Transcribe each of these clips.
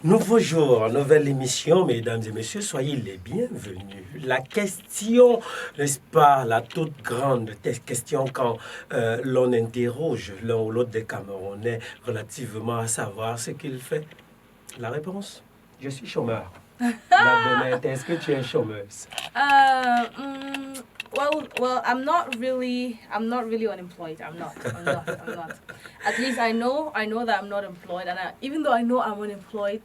Nouveau jour, nouvelle émission, mesdames et messieurs, soyez les bienvenus. La question, n'est-ce pas, la toute grande question quand l'on interroge l'un ou l'autre des Camerounais relativement à savoir ce qu'il fait. La réponse, je suis chômeur. La Bonnette, est-ce que tu es chômeuse? Well, I'm not really unemployed. I'm not. At least I know that I'm not employed, and even though I know I'm unemployed,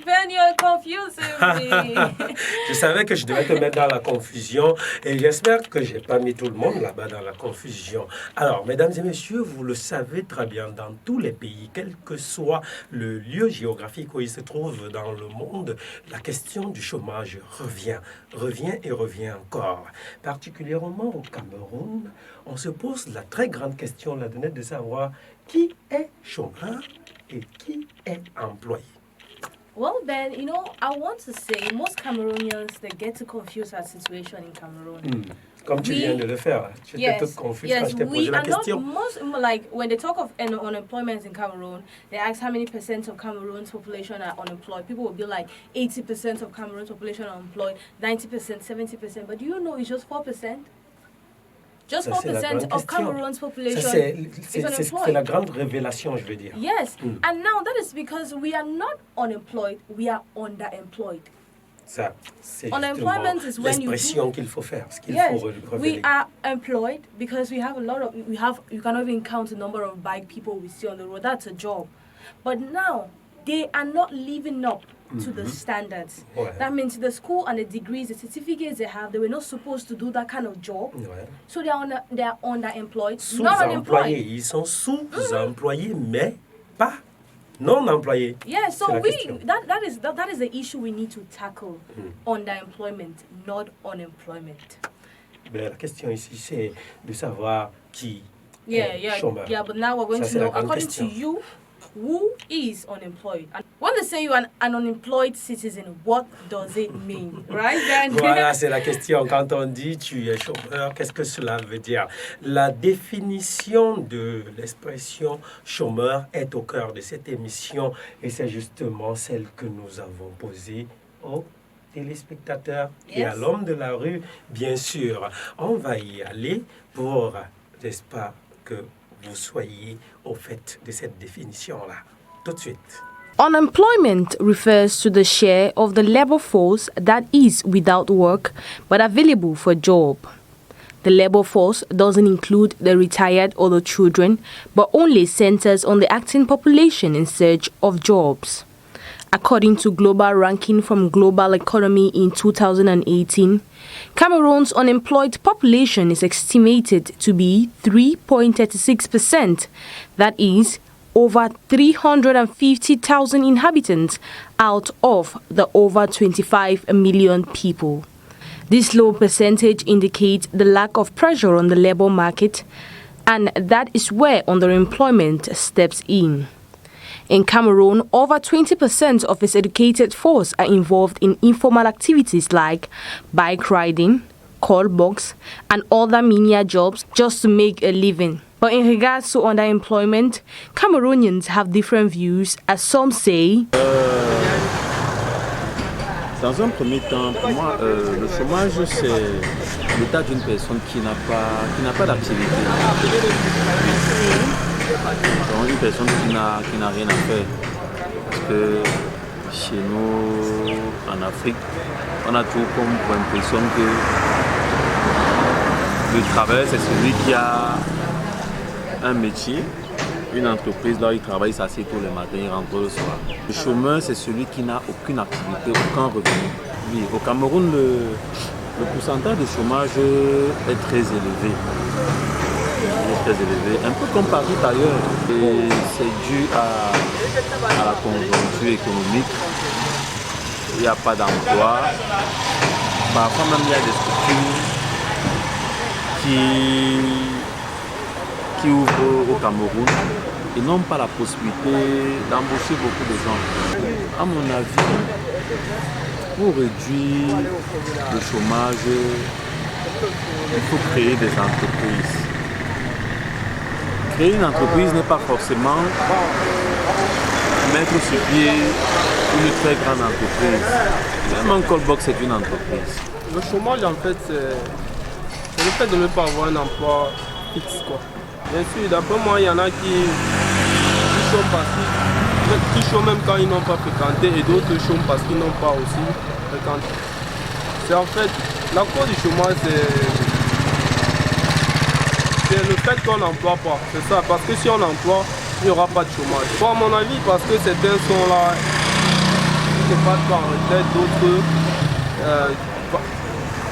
Ben, you're confusing me. Je savais que je devais te mettre dans la confusion et j'espère que je n'ai pas mis tout le monde là-bas dans la confusion. Alors, mesdames et messieurs, vous le savez très bien, dans tous les pays, quel que soit le lieu géographique où il se trouve dans le monde, la question du chômage revient et revient encore. Particulièrement au Cameroun, on se pose la très grande question là-dedans de savoir qui est chômeur et qui est employé. Well, Ben, I want to say most Cameroonians, they get to confuse our situation in Cameroon. Comme tu viens de le faire. Tu étais toute confuse quand je t'ai posé la question. Like, when they talk of unemployment in Cameroon, they ask how many percent of Cameroon's population are unemployed. People will be like 80% of Cameroon's population are unemployed, 90%, 70%. But do you know it's just 4%? Just 4% of Cameroon's population is unemployed. C'est la grande révélation, je veux dire. Yes, and now that is because we are not unemployed, we are underemployed. Ça, c'est unemployment is when l'expression qu'il faut faire, ce qu'il faut révéler. We are employed because we have you cannot even count the number of bike people we see on the road. That's a job. But now, they are not living up to the standards. Ouais. That means the school and the degrees, the certificates they have, they were not supposed to do that kind of job. Ouais. So they are underemployed, not unemployed. Ils sont sous-employés, mais pas non-employés. Yeah, so that is the issue we need to tackle. Underemployment, not unemployment. Mais la question ici, c'est de savoir qui est chômeur. Yeah, but now we're going to know, according to you, who is unemployed? And when they say you are an unemployed citizen, what does it mean? Right, then? Voilà, c'est la question. Quand on dit tu es chômeur, qu'est-ce que cela veut dire? La définition de l'expression chômeur est au cœur de cette émission et c'est justement celle que nous avons posée aux téléspectateurs et à l'homme de la rue, bien sûr. On va y aller pour, n'est-ce pas, que vous soyez au fait de cette définition-là. Tout de suite. Unemployment refers to the share of the labor force that is without work but available for job. The labor force doesn't include the retired or the children, but only centers on the active population in search of jobs. According to global ranking from Global Economy in 2018, Cameroon's unemployed population is estimated to be 3.36%, that is, over 350,000 inhabitants out of the over 25 million people. This low percentage indicates the lack of pressure on the labor market, and that is where underemployment steps in. In Cameroon, over 20% of its educated force are involved in informal activities like bike riding, call box, and other menial jobs just to make a living. But in regards to underemployment, Cameroonians have different views, as some say. Dans un premier temps, pour moi, le chômage, c'est l'état d'une personne qui n'a pas d'activité. Donc une personne qui n'a rien à faire. Parce que chez nous, en Afrique, on a toujours comme pour impression que le travail, c'est celui qui a un métier, une entreprise, là où il travaille, s'assied tous les matins, il rentre le soir. Le chômeur, c'est celui qui n'a aucune activité, aucun revenu. Oui, au Cameroun, le pourcentage de chômage est très élevé. Un peu comme partout ailleurs. Et c'est dû à la conjoncture économique. Il n'y a pas d'emploi. Parfois même il y a des structures qui ouvrent au Cameroun et n'ont pas la possibilité d'embaucher beaucoup de gens. À mon avis, pour réduire le chômage, il faut créer des entreprises. Créer une entreprise n'est pas forcément mettre sur pied une très grande entreprise. Même un callbox, c'est une entreprise. Le chômage, en fait, c'est le fait de ne pas avoir un emploi fixe, quoi. Bien sûr, d'après moi, il y en a qui chôment qui chôment même quand ils n'ont pas fréquenté, et d'autres chôment parce qu'ils n'ont pas aussi fréquenté. C'est en fait, la cause du chômage, c'est le fait qu'on n'emploie pas. C'est ça, parce que si on emploie, il n'y aura pas de chômage. Bon, à mon avis, parce que certains sont là, ils ne partent pas en retraite,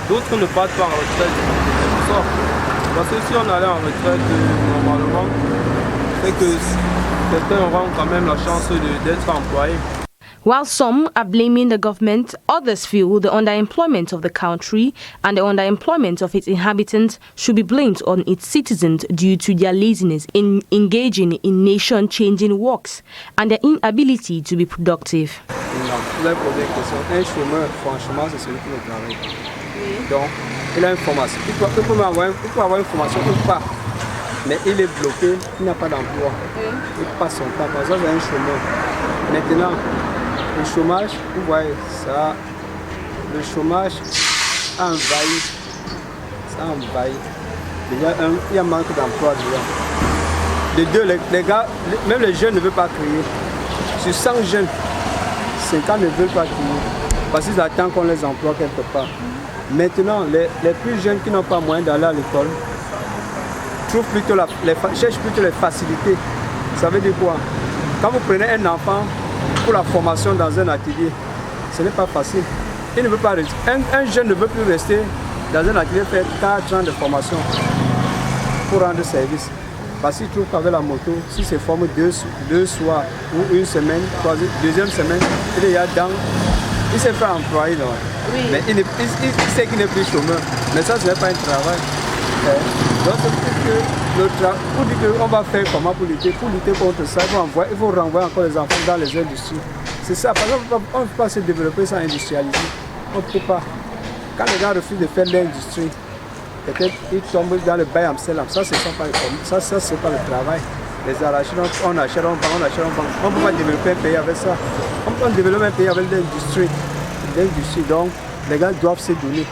d'autres ne partent pas en retraite. C'est pour ça. Parce que si on allait en retraite normalement, c'est que certains auront quand même la chance d'être employés. While some are blaming the government, others feel the underemployment of the country and the underemployment of its inhabitants should be blamed on its citizens due to their laziness in engaging in nation-changing works and their inability to be productive. Vous avez posé une question. Un chômeur, franchement, c'est celui qui ne travaille pas. Oui. Donc, il a une formation. Il peut avoir une formation ou pas. Mais il est bloqué, il n'a pas d'emploi. Il passe son temps. Par exemple, il y a un chômeur. Maintenant, le chômage, vous voyez, ça, le chômage a envahi. Ça a envahi. Il y a un manque d'emploi déjà. Les deux, les gars, même les jeunes ne veulent pas créer. Sur 100 jeunes, 50 ne veulent pas créer. Parce qu'ils attendent qu'on les emploie quelque part. Maintenant, les plus jeunes qui n'ont pas moyen d'aller à l'école cherchent plutôt les facilités. Ça veut dire quoi? Quand vous prenez un enfant pour la formation dans un atelier, ce n'est pas facile. Il ne veut pas rester. Un jeune ne veut plus rester dans un atelier faire 4 ans de formation pour rendre service. Parce qu'il trouve qu'avec la moto, si c'est formé deux soirs ou une semaine, deuxième semaine, il est dedans. Il s'est fait employer. Oui. Mais il sait qu'il n'est plus chômeur. Mais ça, ce n'est pas un travail. Donc, pour dire qu'on va faire comment pour lutter contre ça, il faut renvoyer encore les enfants dans les industries. C'est ça, par exemple, on ne peut pas se développer sans industrialiser. On ne peut pas. Quand les gens refusent de faire l'industrie, peut-être ils tombent dans le bail Amsterdam. Ça, c'est pas le travail. Les arachides, on achète, on vend. On ne peut pas développer un pays avec ça. On peut développer un pays avec l'industrie. Donc, les gars doivent se donner.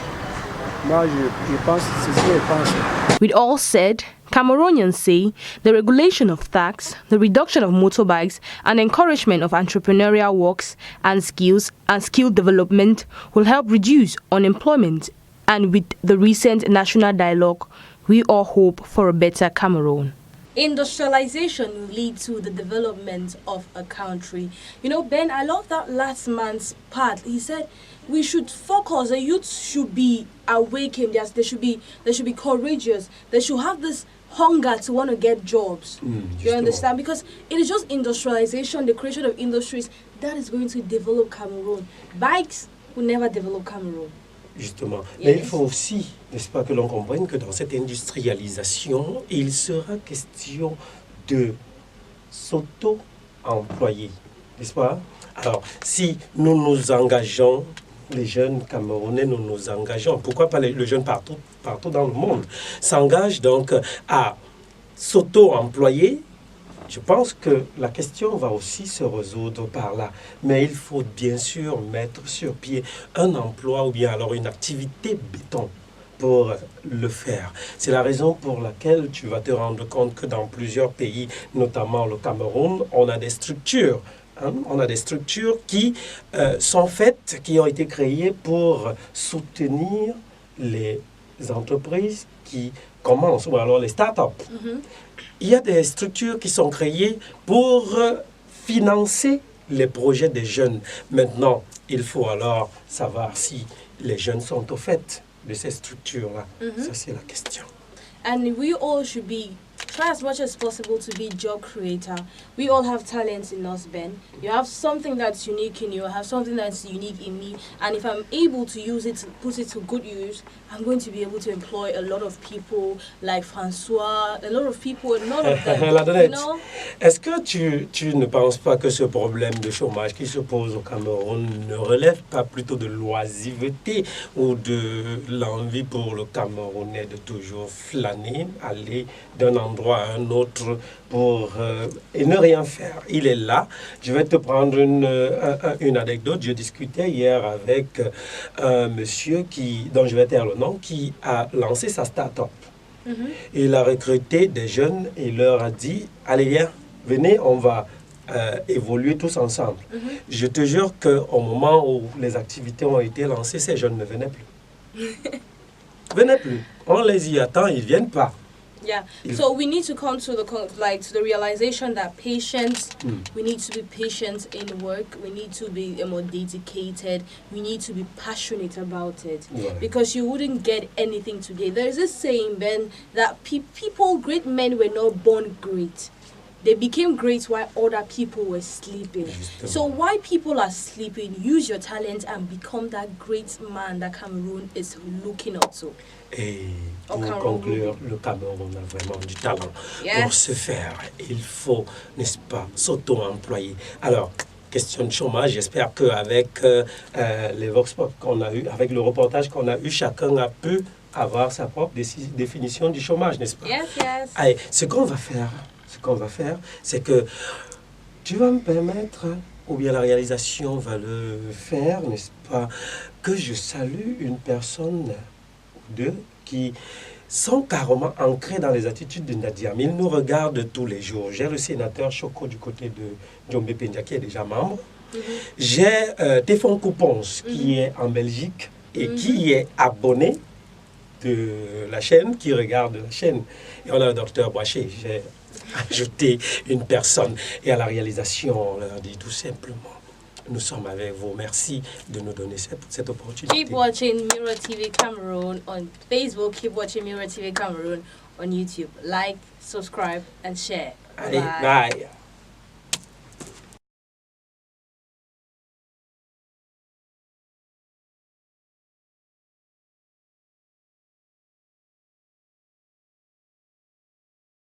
Moi, je pense, c'est ce que je pense. With all said, Cameroonians say the regulation of tax, the reduction of motorbikes, and encouragement of entrepreneurial works and skills and skill development will help reduce unemployment. And with the recent national dialogue, we all hope for a better Cameroon. Industrialization will lead to the development of a country. You know, Ben, I love that last man's part. He said we should focus, the youth should be awakened, they should be courageous, they should have this hunger to want to get jobs. You understand? Because it is just industrialization, the creation of industries, that is going to develop Cameroon. Bikes will never develop Cameroon. Justement. Mais il faut aussi, n'est-ce pas, que l'on comprenne que dans cette industrialisation, il sera question de s'auto-employer, n'est-ce pas? Alors, si nous nous engageons, les jeunes Camerounais, nous nous engageons, pourquoi pas les jeunes partout dans le monde, s'engagent donc à s'auto-employer, je pense que la question va aussi se résoudre par là. Mais il faut bien sûr mettre sur pied un emploi ou bien alors une activité béton pour le faire. C'est la raison pour laquelle tu vas te rendre compte que dans plusieurs pays, notamment le Cameroun, on a des structures. On a des structures qui sont faites, qui ont été créées pour soutenir les entreprises qui commencent, ou alors les start-up. Il y a des structures qui sont créées pour financer les projets des jeunes. Maintenant, il faut alors savoir si les jeunes sont au fait de ces structures-là. Ça, c'est la question. And we all should try as much as possible to be job creator. We all have talents in us, Ben. You have something that's unique in you. I have something that's unique in me. And if I'm able to use it, put it to good use, I'm going to be able to employ a lot of people like François, a lot of people, and none of them, you know? Est-ce que tu ne penses pas que ce problème de chômage qui se pose au Cameroun ne relève pas plutôt de l'oisiveté ou de l'envie pour le Camerounais de toujours flâner, aller d'un endroit endroit à un autre pour et ne rien faire. Il est là. Je vais te prendre une anecdote. Je discutais hier avec un monsieur dont je vais taire le nom, qui a lancé sa start-up. Il a recruté des jeunes et leur a dit, allez viens, venez, on va évoluer tous ensemble. Je te jure qu'au moment où les activités ont été lancées, ces jeunes ne venaient plus. Venaient plus. On les y attend, ils ne viennent pas. Yeah. So we need to come to the realization that patience. We need to be patient in work. We need to be more dedicated. We need to be passionate about it, because you wouldn't get anything today. There is a saying, Ben, that great men were not born great. They became great while other people were sleeping. So while people are sleeping, use your talent and become that great man that Cameroon is looking up to. Et pour conclure, le Cameroun a vraiment du talent. Pour ce faire, il faut, n'est-ce pas, s'auto-employer. Alors, question de chômage, j'espère qu'avec les Vox Pop qu'on a eu, avec le reportage qu'on a eu, chacun a pu avoir sa propre définition du chômage, n'est-ce pas? Yes. Allez, ce qu'on va faire, c'est que tu vas me permettre, ou bien la réalisation va le faire, n'est-ce pas, que je salue une personne ou deux qui sont carrément ancrés dans les attitudes de Nadia. Mais ils nous regardent tous les jours. J'ai le sénateur Choco du côté de Djombe Pendia qui est déjà membre. J'ai Téphon Coupons qui est en Belgique et qui est abonné de la chaîne, qui regarde la chaîne. Et on a le docteur Boaché. J'ai ajouté une personne. Et à la réalisation, on leur dit tout simplement, nous sommes avec vous. Merci de nous donner cette opportunité. Keep watching Mirror TV Cameroon on Facebook. Keep watching Mirror TV Cameroon on YouTube. Like, subscribe, and share. Allez, bye.